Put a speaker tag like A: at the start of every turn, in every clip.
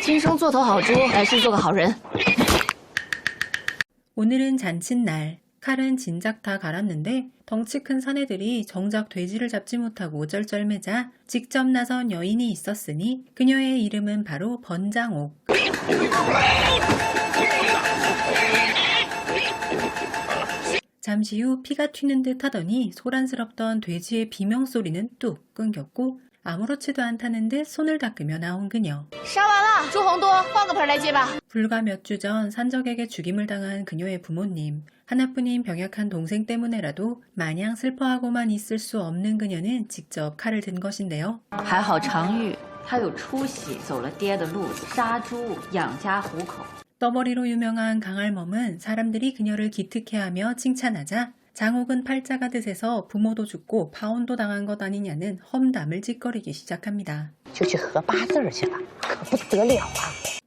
A: 今生做头好猪，来世做个好人。
B: 오늘은 잔칫날. 칼은 진작 다 갈았는데 덩치 큰 사내들이 정작 돼지를 잡지 못하고 쩔쩔매자 직접 나선 여인이 있었으니 그녀의 이름은 바로 번장옥. 잠시 후 피가 튀는 듯 하더니 소란스럽던 돼지의 비명소리는 뚝 끊겼고 아무렇지도 않다는 듯 손을 닦으며 나온 그녀.
A: 杀完了，朱洪多，换个盆来接吧。
B: 불과 몇 주 전 산적에게 죽임을 당한 그녀의 부모님, 하나뿐인 병약한 동생 때문에라도 마냥 슬퍼하고만 있을 수 없는 그녀는 직접 칼을 든 것인데요.
C: 还好常玉他有出息，走了爹的路子，杀猪养家糊口。
B: 떠벌이로 유명한 강할멈은 사람들이 그녀를 기특해하며 칭찬하자 장옥은 팔자가 듯해서 부모도 죽고 파혼도 당한 것 아니냐는 험담을 찌꺼리기 시작합니다.
D: 就去合八字去了，可不得了啊！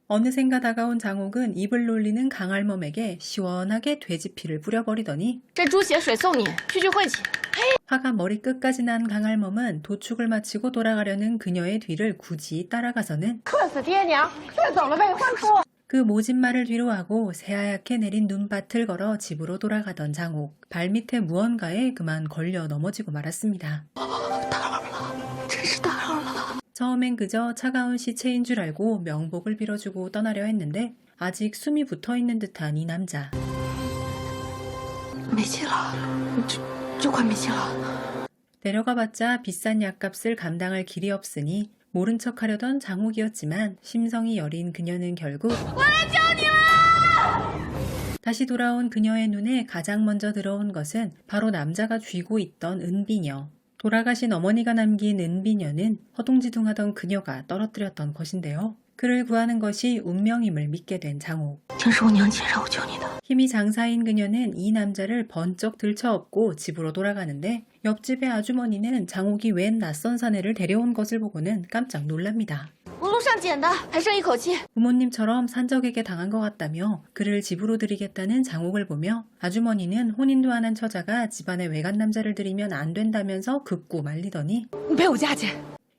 B: 어느샌가 다가온 장옥은 입을 놀리는 강할멈에게 시원하게 돼지피를 뿌려버리더니
A: 这猪血水送你，去聚会去。
B: 화가 머리끝까지 난 강할멈은 도축을 마치고 돌아가려는 그녀의 뒤를 굳이 따라가서는
A: 客死爹娘，这走了未婚夫。
B: 그 모진 말을 뒤로하고 새하얗게 내린 눈밭을 걸어 집으로 돌아가던 장옥. 발밑에 무언가에 그만 걸려 넘어지고 말았습니다. 처음엔 그저 차가운 시체인 줄 알고 명복을 빌어주고 떠나려 했는데 아직 숨이 붙어있는 듯한 이 남자.
A: 没气了，就快没气了。
B: 데려가봤자 비싼 약값을 감당할 길이 없으니 모른 척하려던 장옥이었지만 심성이 여린 그녀는 결국 다시 돌아온 그녀의 눈에 가장 먼저 들어온 것은 바로 남자가 쥐고 있던 은비녀. 돌아가신 어머니가 남긴 은비녀는 허둥지둥하던 그녀가 떨어뜨렸던 것인데요. 그를 구하는 것이 운명임을 믿게 된 장옥.
A: 听说我娘亲让我救你的。
B: 힘이 장사인 그녀는 이 남자를 번쩍 들쳐업고 집으로 돌아가는데 옆집의 아주머니는 장옥이 웬 낯선 사내를 데려온 것을 보고는 깜짝 놀랍니다.
A: 我路上捡的，还剩一口气。
B: 부모님처럼 산적에게 당한 것 같다며 그를 집으로 들이겠다는 장옥을 보며 아주머니는 혼인도 안 한 처자가 집안에 외간 남자를 들이면 안 된다면서 긋고 말리더니
A: 你陪我家去。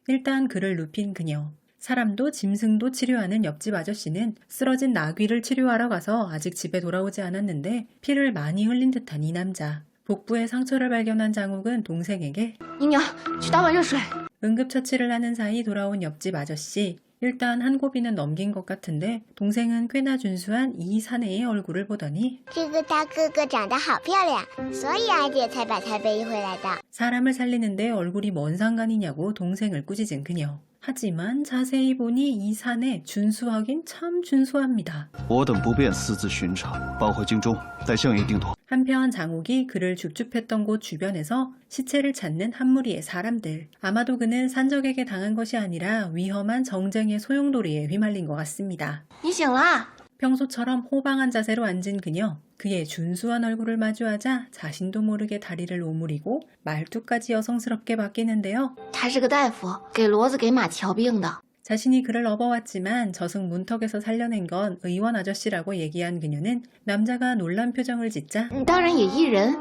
B: 일단 그를 눕힌 그녀. 사람도 짐승도 치료하는 옆집 아저씨는 쓰러진 나귀를 치료하러 가서 아직 집에 돌아오지 않았는데 피를 많이 흘린 듯한 이 남자. 복부에 상처를 발견한 장옥은 동생에게
A: 姨娘，去打碗热水。
B: 응급처치를 하는 사이 돌아온 옆집 아저씨. 일단 한 고비는 넘긴 것 같은데 동생은 꽤나 준수한 이 사내의 얼굴을 보더니
E: 这个大哥哥长得好漂亮，所以阿姐才把他背回来的。
B: 사람을 살리는데 얼굴이 뭔 상관이냐고 동생을 꾸짖은 그녀. 하지만 자세히 보니 이 사내 준수하긴 참 준수합니다.
F: 我等不便私自巡查，报回京中，待相爷定夺。
B: 한편 장옥이 그를 줍줍했던 곳 주변에서 시체를 찾는 한 무리의 사람들. 아마도 그는 산적에게 당한 것이 아니라 위험한 정쟁의 소용돌이에 휘말린 것 같습니다.
A: 你醒了？
B: 평소처럼 호방한 자세로 앉은 그녀. 그의 준수한 얼굴을 마주하자 자신도 모르게 다리를 오므리고 말투까지 여성스럽게 바뀌는데요.
A: 他是个大夫，给骡子给马瞧病的。
B: 자신이 그를 업어왔지만 저승 문턱에서 살려낸 건 의원 아저씨라고 얘기한 그녀는 남자가 놀란 표정을 짓자
A: 当然也一人。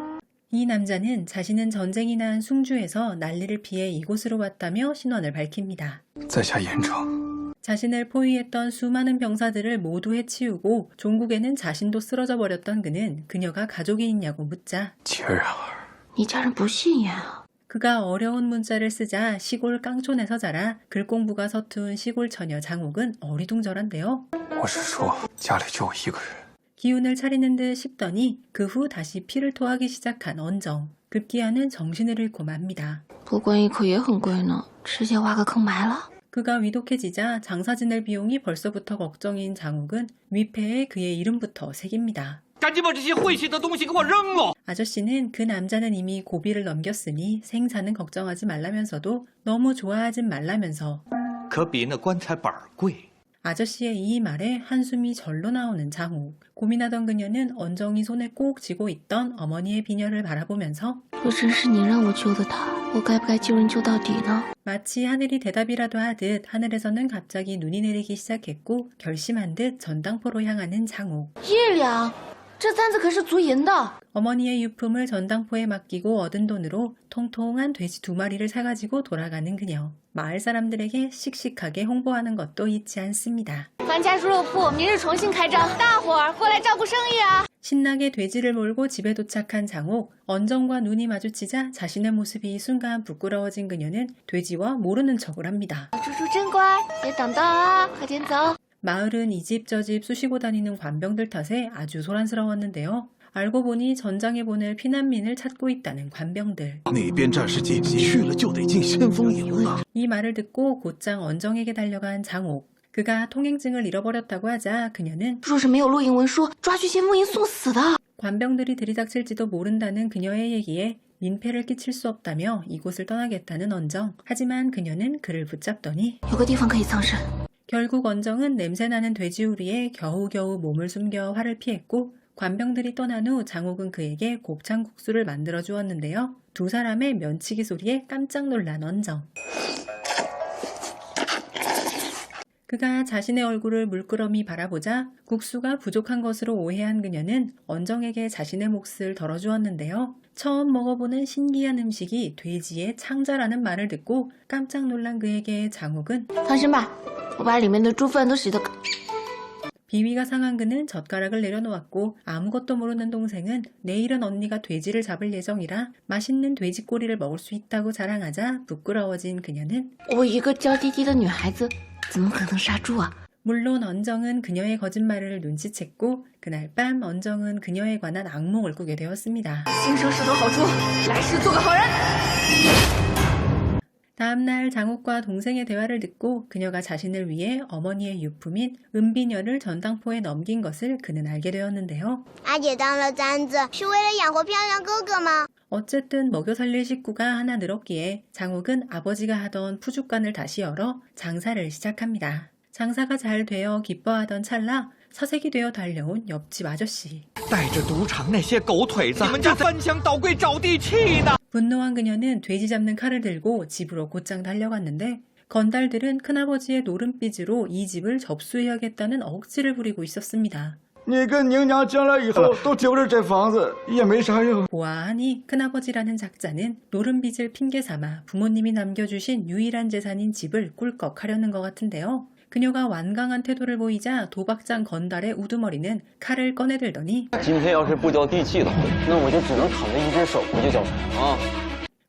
B: 이 남자는 자신은 전쟁이 난 숭주에서 난리를 피해 이곳으로 왔다며 신원을 밝힙니다.
F: 在下严城，
B: 자신을 포위했던 수많은 병사들을 모두 해치우고 종국에는 자신도 쓰러져 버렸던 그는 그녀가 가족이 있냐고 묻자
F: 孑然儿，
A: 你家人不信耶啊？
B: 그가 어려운 문자를 쓰자 시골 깡촌에서 자라 글 공부가 서툰 시골 처녀 장옥은 어리둥절한데요.
F: 我是说家里就我一个人。
B: 기운을 차리는 듯 싶더니 그 후 다시 피를 토하기 시작한 언정. 급기야는 정신을 잃고 맙니다.
A: 不关一口也很贵呢，直接挖个坑埋了。
B: 그가 위독해지자 장사 지낼 비용이 벌써부터 걱정인 장욱은 위패에 그의 이름부터 새깁니다.
G: 赶紧把这些晦气的东西给我扔了！
B: 아저씨는 그 남자는 이미 고비를 넘겼으니 생사는 걱정하지 말라면서도 너무 좋아하진 말라면서
G: 可比那棺材板贵。
B: 아저씨의 이 말에 한숨이 절로 나오는 장욱. 고민하던 그녀는 언정이 손에 꼭 쥐고 있던 어머니의 비녀를 바라보면서
A: 若真是你让我救的他，我该不该救人救到底呢？
B: 마치 하늘이 대답이라도 하듯 하늘에서는 갑자기 눈이 내리기 시작했고 결심한 듯 전당포로 향하는 장욱.
A: 月亮，这簪子可是足银的。
B: 어머니의 유품을 전당포에 맡기고 얻은 돈으로 통통한 돼지 2마리를 사가지고 돌아가는 그녀. 마을 사람들에게 씩씩하게 홍보하는 것도 잊지 않습니다.
A: 咱家猪肉铺明日重新开张，大伙儿过来照顾生意啊！
B: 신나게 돼지를 몰고 집에 도착한 장옥. 언정과 눈이 마주치자 자신의 모습이 순간 부끄러워진 그녀는 돼지와 모르는 척을 합니다.
A: 猪猪真乖，别等到啊，快点走。
B: 마을은 이 집 저 집 쑤시고 다니는 관병들 탓에 아주 소란스러웠는데요. 알고 보니 전장에 보낼 피난민을 찾고 있다는 관병들.
F: 那边战事紧急，去了就得进先锋营啊！
B: 이 말을 듣고 곧장 언정에게 달려간 장옥. 그가 통행증을 잃어버렸다고 하자 그녀는
A: 若是没有录音文书，抓去先锋营送死的。
B: 관병들이 들이닥칠지도 모른다는 그녀의 얘기에 민폐를 끼칠 수 없다며 이곳을 떠나겠다는 언정. 하지만 그녀는 그를 붙잡더니
A: 有个地方可以藏身。
B: 결국 언정은 냄새나는 돼지우리에 겨우겨우 몸을 숨겨 화를 피했고 관병들이 떠난 후 장옥은 그에게 곱창국수를 만들어 주었는데요. 두 사람의 면치기 소리에 깜짝 놀란 언정. 그가 자신의 얼굴을 물끄러미 바라보자 국수가 부족한 것으로 오해한 그녀는 언정에게 자신의 몫을 덜어주었는데요. 처음 먹어보는 신기한 음식이 돼지의 창자라는 말을 듣고 깜짝 놀란 그에게 장옥은
A: 放心吧，我把里面的猪粪都洗得。
B: 비위가 상한 그는 젓가락을 내려놓았고 아무것도 모르는 동생은 내일은 언니가 돼지를 잡을 예정이라 맛있는 돼지꼬리를 먹을 수 있다고 자랑하자 부끄러워진 그녀는
A: 我一个娇滴滴的女孩子，怎么可能杀猪啊？
B: 물론 언정은 그녀의 거짓말을 눈치챘고 그날 밤 언정은 그녀에 관한 악몽을 꾸게 되었습니다.
A: 今生是头好猪，来世做个好人。
B: 다음날 장옥과 동생의 대화를 듣고 그녀가 자신을 위해 어머니의 유품인 은비녀를 전당포에 넘긴 것을 그는 알게 되었는데요.
E: 阿姐当了簪子是为了养活漂亮哥哥吗？
B: 어쨌든 먹여 살릴 식구가 하나 늘었기에 장옥은 아버지가 하던 푸주간을 다시 열어 장사를 시작합니다. 장사가 잘 되어 기뻐하던 찰나 사색이 되어 달려온 옆집 아저씨.
G: 带着赌场那些狗腿子，你们这翻箱倒柜找地契呢！
B: 분노한 그녀는 돼지 잡는 칼을 들고 집으로 곧장 달려갔는데 건달들은 큰아버지의 노름빚으로 이 집을 접수해야겠다는 억지를 부리고 있었습니다.
H: 你跟宁娘将来以后都丢了这房子也没啥用。
B: 보아하니 큰아버지라는 작자는 노름빚을 핑계 삼아 부모님이 남겨주신 유일한 재산인 집을 꿀꺽하려는 것 같은데요. 그녀가 완강한 태도를 보이자 도박장 건달의 우두머리는 칼을 꺼내들더니
I: 今天要是不交地契的话，那我就只能躺着一只手不就交钱啊！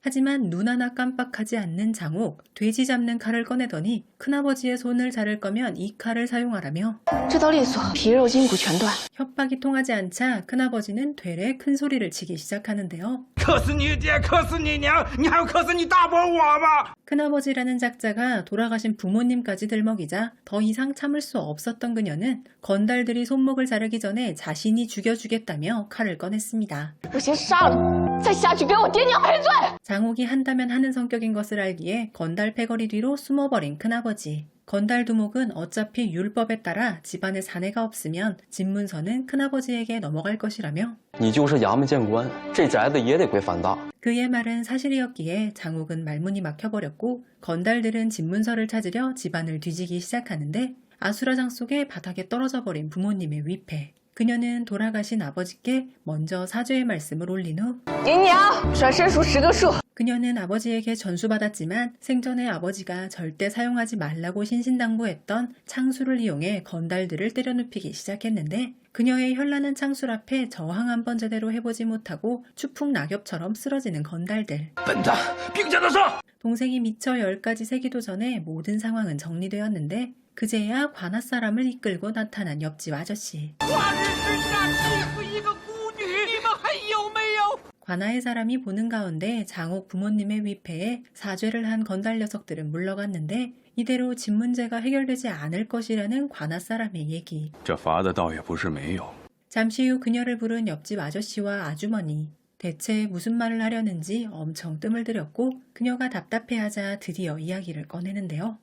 B: 하지만 눈 하나 깜빡하지 않는 장옥, 돼지 잡는 칼을 꺼내더니 큰아버지의 손을 자를 거면 이 칼을 사용하라며
A: 这刀利索，皮肉筋骨全断。
B: 협박이 통하지 않자 큰아버지는 되레 큰 소리를 치기 시작하는데요.
G: 克死你爹，克死你娘，你还要克死你大伯我吧！
B: 큰아버지라는 작자가 돌아가신 부모님까지 들먹이자 더 이상 참을 수 없었던 그녀는 건달들이 손목을 자르기 전에 자신이 죽여주겠다며 칼을 꺼냈습니다.
A: 我先杀了你，再下去给我爹娘赔罪。
B: 장옥이 한다면 하는 성격인 것을 알기에 건달 패거리 뒤로 숨어버린 큰아버지. 건달 두목은 어차피 율법에 따라 집안에 사내가 없으면 집문서는 큰아버지에게 넘어갈 것이라며
I: 你就是衙门见官，这宅子也得归反大。
B: 그의 말은 사실이었기에 장옥은 말문이 막혀버렸고 건달들은 집문서를 찾으려 집안을 뒤지기 시작하는데 아수라장 속에 바닥에 떨어져 버린 부모님의 위패. 그녀는 돌아가신 아버지께 먼저 사죄의 말씀을 올린 후
A: 宁娘，转身数10个数。
B: 그녀는 아버지에게 전수받았지만 생전에 아버지가 절대 사용하지 말라고 신신당부했던 창수를 이용해 건달들을 때려눕히기 시작했는데 그녀의 현란한 창술 앞에 저항 한번 제대로 해보지 못하고 추풍 낙엽처럼 쓰러지는 건달들.
G: 笨蛋，并肩的上！
B: 동생이 미처 10가지 세기도 전에 모든 상황은 정리되었는데 그제야 관할 사람을 이끌고 나타난 옆집 아저씨.
G: 华人之下欺负一个孤女，你们还有没有？
B: 관아의 사람이 보는 가운데 장옥 부모님의 위패에 사죄를 한 건달 녀석들은 물러갔는데 이대로 집 문제가 해결되지 않을 것이라는 관아 사람의 얘기.
F: 这法子倒也不是没有。
B: 잠시 후 그녀를 부른 옆집 아저씨와 아주머니. 대체 무슨 말을 하려는지 엄청 뜸을 들였고 그녀가 답답해하자 드디어 이야기를 꺼내는데요.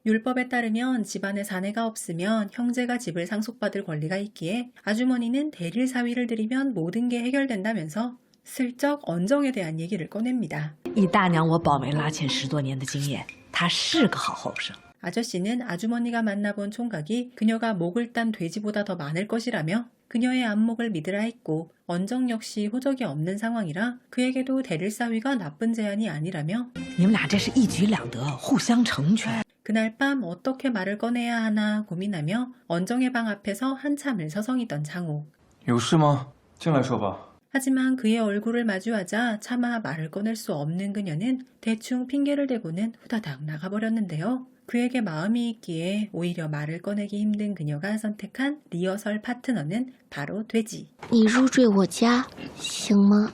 B: 율법에 따르면 집안에 사내가 없으면 형제가 집을 상속받을 권리가 있기에 아주머니는 대릴 사위를 들이면 모든 게 해결된다면서 슬쩍 언정에 대한 얘기를 꺼냅니다.
J: 以大娘我保媒拉纤10多年的经验，她是个好后生。
B: 아저씨는 아주머니가 만나본 총각이 그녀가 목을 딴 돼지보다 더 많을 것이라며 그녀의 안목을 믿으라 했고 언정 역시 호적이 없는 상황이라 그에게도 대릴 사위가 나쁜 제안이 아니라며
D: 你们俩这是一举两得，互相成全。
B: 그날 밤 어떻게 말을 꺼내야 하나 고민하며 언정의 방 앞에서 한참을 서성이던 장옥.
H: 有事吗？进来说吧。
B: 하지만 그의 얼굴을 마주하자 차마 말을 꺼낼 수 없는 그녀는 대충 핑계를 대고는 후다닥 나가버렸는데요. 그에게 마음이 있기에 오히려 말을 꺼내기 힘든 그녀가 선택한 리허설 파트너는 바로 돼지.
A: 你入赘我家行吗？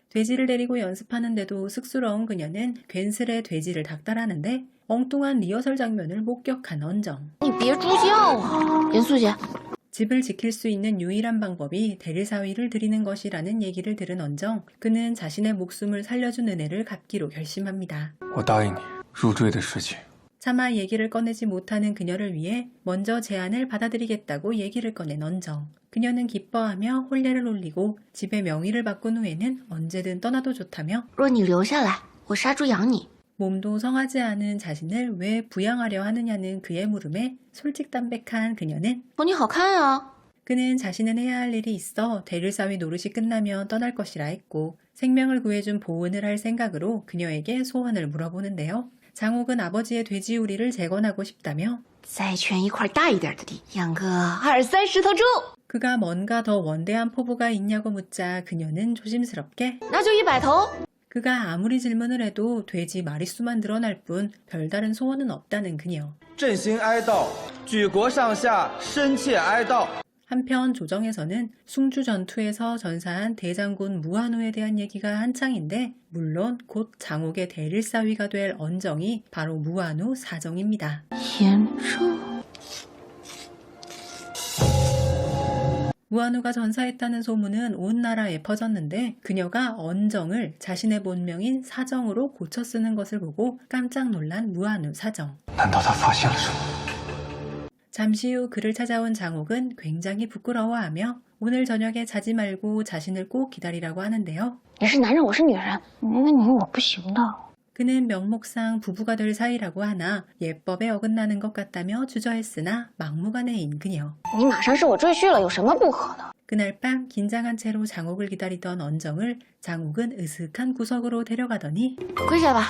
B: 돼지를 데리고 연습하는데도 쑥스러운 그녀는 괜스레 돼지를 닥달하는데 엉뚱한 리허설 장면을 목격한 언정.
A: 你别猪叫啊，严素姐。
B: 집을 지킬 수 있는 유일한 방법이 대리사위를 드리는 것이라는 얘기를 들은 언정. 그는 자신의 목숨을 살려준 은혜를 갚기로 결심합니다.
H: 我答应你入赘的事情。
B: 차마 얘기를 꺼내지 못하는 그녀를 위해 먼저 제안을 받아들이겠다고 얘기를 꺼낸 언정. 그녀는 기뻐하며 혼례를 올리고 집의 명의를 바꾼 후에는 언제든 떠나도 좋다며
A: 若你留下来，我杀猪养你。
B: 몸도 성하지 않은 자신을 왜 부양하려 하느냐는 그의 물음에 솔직담백한 그녀는
A: 哦，你好看啊。
B: 그는 자신은 해야 할 일이 있어 대릴사위 노릇이 끝나면 떠날 것이라 했고 생명을 구해준 보은을 할 생각으로 그녀에게 소원을 물어보는데요. 장옥은 아버지의 돼지우리를 재건하고 싶다며
A: 再圈一块大一点的地，养个20-30头猪。
B: 그가 뭔가 더 원대한 포부가 있냐고 묻자 그녀는 조심스럽게
A: 那就100头。
B: 그가 아무리 질문을 해도 돼지 마리수만 늘어날 뿐 별다른 소원은 없다는 그녀.
G: 振兴哀悼，举国上下深切哀悼。
B: 한편 조정에서는 숭주 전투에서 전사한 대장군 무한우에 대한 얘기가 한창인데 물론 곧 장옥의 대릴사위가 될 언정이 바로 무한우 사정입니다.
A: 严重。
B: 무한우가 전사했다는 소문은 온 나라에 퍼졌는데 그녀가 언정을 자신의 본명인 사정으로 고쳐 쓰는 것을 보고 깜짝 놀란 무한우 사정.
H: 难道他发现了什么？
B: 잠시 후 그를 찾아온 장옥은 굉장히 부끄러워하며 오늘 저녁에 자지 말고 자신을 꼭 기다리라고 하는데요.
E: 你是男人，我是女人，没了你我不行的。
B: 그는 명목상 부부가 될 사이라고 하나 예법에 어긋나는 것 같다며 주저했으나 막무가내인 그녀.
E: 你马上是我赘婿了，有什么不可的？
B: 그날 밤 긴장한 채로 장옥을 기다리던 언정을 장옥은 으슥한 구석으로 데려가더니
A: 跪下吧。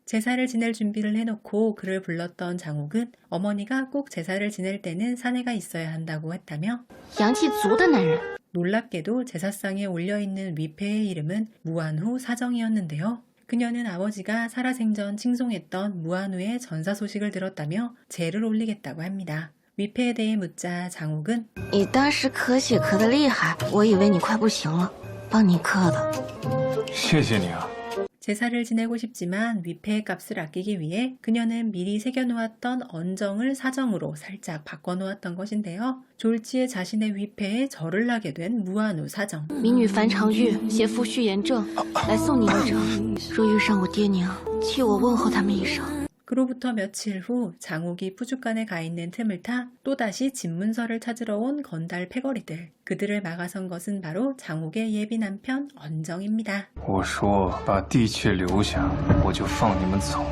B: 제사를 지낼 준비를 해놓고 그를 불렀던 장옥은 어머니가 꼭 제사를 지낼 때는 사내가 있어야 한다고 했다며
A: 阳气足的男人。
B: 놀랍게도 제사상에 올려있는 위패의 이름은 무한후 사정이었는데요. 그녀는 아버지가 살아생전 칭송했던 무한후의 전사 소식을 들었다며 제를 올리겠다고 합니다. 위패에 대해 묻자 장옥은
A: 你当时咳血咳得厉害，我以为你快不行了，帮你磕的。
H: 谢谢你啊。
B: 제사를 지내고 싶지만 위패의 값을 아끼기 위해 그녀는 미리 새겨놓았던 언정을 사정으로 살짝 바꿔놓았던 것인데요. 졸지에 자신의 위패에 절을 하게 된 무한우 사정.
A: 民女樊长玉携夫婿严正来送你一程，若遇上我爹娘，替我问候他们一声。
B: 그로부터 며칠 후 장옥이 푸주간에 가 있는 틈을 타 또다시 집문서를 찾으러 온 건달 패거리들. 그들을 막아선 것은 바로 장옥의 예비 남편 언정입니다.
H: 我说把地契留下，我就放你们走。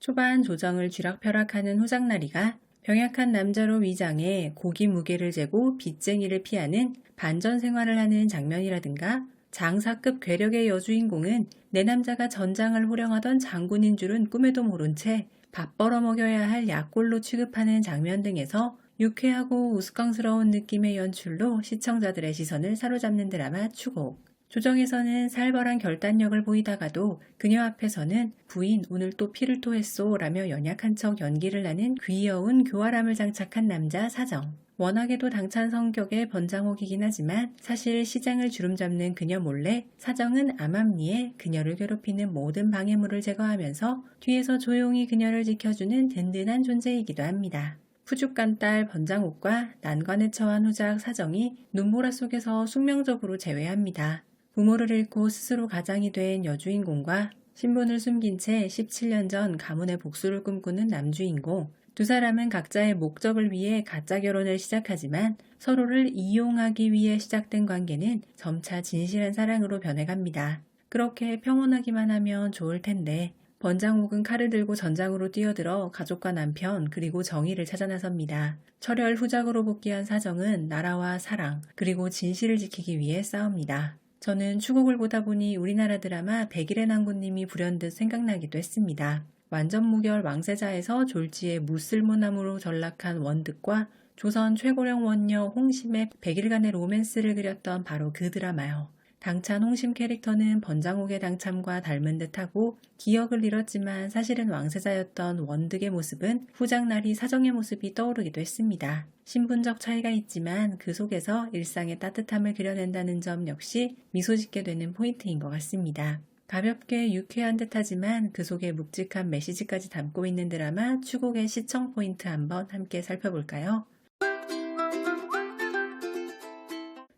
B: 초반 조정을 쥐락펴락하는 후장나리가 병약한 남자로 위장해 고기 무게를 재고 빚쟁이를 피하는 반전 생활을 하는 장면이라든가 장사급 괴력의 여주인공은 내 남자가 전장을 호령하던 장군인 줄은 꿈에도 모른 채 밥 벌어먹여야 할 약골로 취급하는 장면 등에서 유쾌하고 우스꽝스러운 느낌의 연출로 시청자들의 시선을 사로잡는 드라마 추곡. 조정에서는 살벌한 결단력을 보이다가도 그녀 앞에서는 부인 오늘 또 피를 토했소 라며 연약한 척 연기를 하는 귀여운 교활함을 장착한 남자 사정. 워낙에도 당찬 성격의 번장옥이긴 하지만 사실 시장을 주름잡는 그녀 몰래 사정은 암암리에 그녀를 괴롭히는 모든 방해물을 제거하면서 뒤에서 조용히 그녀를 지켜주는 든든한 존재이기도 합니다. 푸죽간 딸 번장옥과 난관에 처한 후작 사정이 눈보라 속에서 숙명적으로 재회합니다. 부모를 잃고 스스로 가장이 된 여주인공과 신분을 숨긴 채 17년 전 가문의 복수를 꿈꾸는 남주인공. 두 사람은 각자의 목적을 위해 가짜 결혼을 시작하지만 서로를 이용하기 위해 시작된 관계는 점차 진실한 사랑으로 변해갑니다. 그렇게 평온하기만 하면 좋을 텐데 번장옥은 칼을 들고 전장으로 뛰어들어 가족과 남편 그리고 정의를 찾아 나섭니다. 철혈 후작으로 복귀한 사정은 나라와 사랑 그리고 진실을 지키기 위해 싸웁니다. 저는 추곡을 보다 보니 우리나라 드라마 백일의 난군님이 불현듯 생각나기도 했습니다. 완전무결 왕세자에서 졸지에 무쓸모나무로 전락한 원득과 조선 최고령 원녀 홍심의 백일간의 로맨스를 그렸던 바로 그 드라마요. 당찬 홍심 캐릭터는 번장옥의 당참과 닮은 듯하고 기억을 잃었지만 사실은 왕세자였던 원득의 모습은 후작나리 사정의 모습이 떠오르기도 했습니다. 신분적 차이가 있지만 그 속에서 일상의 따뜻함을 그려낸다는 점 역시 미소 짓게 되는 포인트인 것 같습니다. 가볍게 유쾌한 듯하지만 그 속에 묵직한 메시지까지 담고 있는 드라마 추곡의 시청 포인트 한번 함께 살펴볼까요?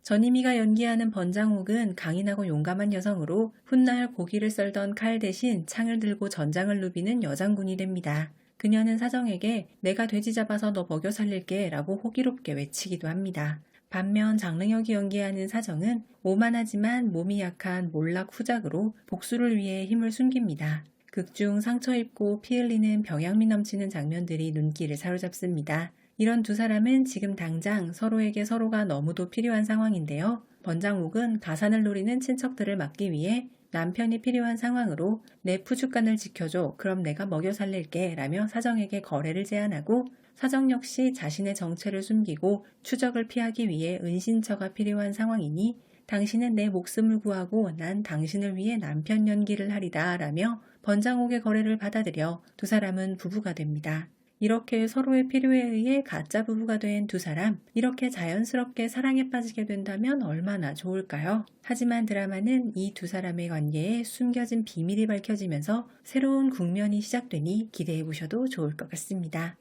B: 전희미가 연기하는 번장옥은 강인하고 용감한 여성으로 훗날 고기를 썰던 칼 대신 창을 들고 전장을 누비는 여장군이 됩니다. 그녀는 사정에게 내가 돼지 잡아서 너 먹여 살릴게 라고 호기롭게 외치기도 합니다. 반면 장릉혁이 연기하는 사정은 오만하지만 몸이 약한 몰락 후작으로 복수를 위해 힘을 숨깁니다. 극중 상처 입고 피 흘리는 병양미 넘치는 장면들이 눈길을 사로잡습니다. 이런 두 사람은 지금 당장 서로에게 서로가 너무도 필요한 상황인데요. 번장옥은 가산을 노리는 친척들을 막기 위해 남편이 필요한 상황으로 내 푸주간을 지켜줘 그럼 내가 먹여 살릴게 라며 사정에게 거래를 제안하고 사정 역시 자신의 정체를 숨기고 추적을 피하기 위해 은신처가 필요한 상황이니 당신은 내 목숨을 구하고 난 당신을 위해 남편 연기를 하리다 라며 번장옥의 거래를 받아들여 두 사람은 부부가 됩니다. 이렇게 서로의 필요에 의해 가짜 부부가 된 두 사람, 이렇게 자연스럽게 사랑에 빠지게 된다면 얼마나 좋을까요? 하지만 드라마는 이 두 사람의 관계에 숨겨진 비밀이 밝혀지면서 새로운 국면이 시작되니 기대해보셔도 좋을 것 같습니다.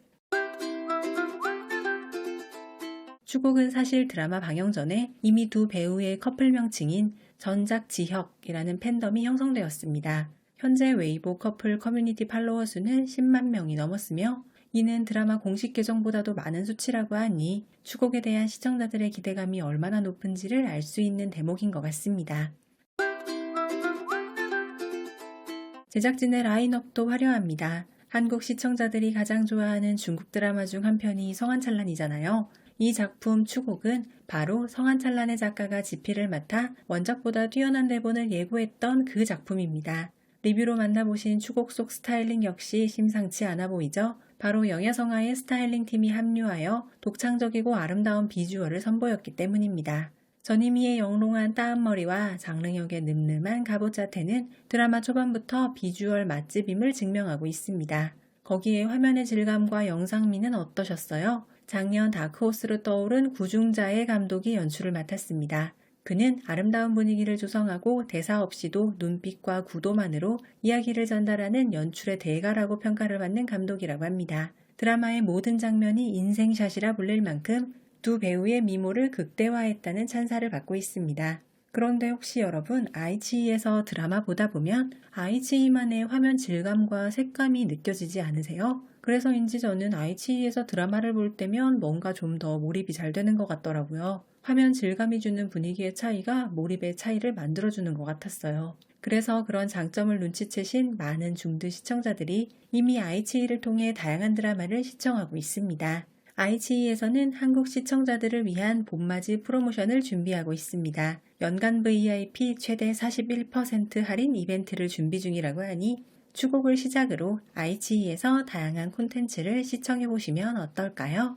B: 추곡은 사실 드라마 방영 전에 이미 두 배우의 커플 명칭인 전작지혁이라는 팬덤이 형성되었습니다. 현재 웨이보 커플 커뮤니티 팔로워 수는 10만 명이 넘었으며 이는 드라마 공식 계정보다도 많은 수치라고 하니 추곡에 대한 시청자들의 기대감이 얼마나 높은지를 알 수 있는 대목인 것 같습니다. 제작진의 라인업도 화려합니다. 한국 시청자들이 가장 좋아하는 중국 드라마 중 한 편이 성한찬란이잖아요. 이 작품 추곡은 바로 성한찬란의 작가가 지피를 맡아 원작보다 뛰어난 대본을 예고했던 그 작품입니다. 리뷰로 만나보신 추곡 속 스타일링 역시 심상치 않아 보이죠? 바로 영야성화의 스타일링 팀이 합류하여 독창적이고 아름다운 비주얼을 선보였기 때문입니다. 전희미의 영롱한 따은머리와 장릉혁의 늠름한 갑옷자태는 드라마 초반부터 비주얼 맛집임을 증명하고 있습니다. 거기에 화면의 질감과 영상미는 어떠셨어요? 작년 다크호스로 떠오른 구중자의 감독이 연출을 맡았습니다. 그는 아름다운 분위기를 조성하고 대사 없이도 눈빛과 구도만으로 이야기를 전달하는 연출의 대가라고 평가를 받는 감독이라고 합니다. 드라마의 모든 장면이 인생샷이라 불릴 만큼 두 배우의 미모를 극대화했다는 찬사를 받고 있습니다. 그런데 혹시 여러분 아이치이에서 드라마 보다 보면 아이치이만의 화면 질감과 색감이 느껴지지 않으세요? 그래서인지 저는 아이치이에서 드라마를 볼 때면 뭔가 좀 더 몰입이 잘 되는 것 같더라고요. 화면 질감이 주는 분위기의 차이가 몰입의 차이를 만들어주는 것 같았어요. 그래서 그런 장점을 눈치채신 많은 중드 시청자들이 이미 아이치이를 통해 다양한 드라마를 시청하고 있습니다. 아이치이에서는 한국 시청자들을 위한 봄맞이 프로모션을 준비하고 있습니다. 연간 VIP 최대 41% 할인 이벤트를 준비 중이라고 하니 추곡을 시작으로 아이치이에서 다양한 콘텐츠를 시청해보시면 어떨까요?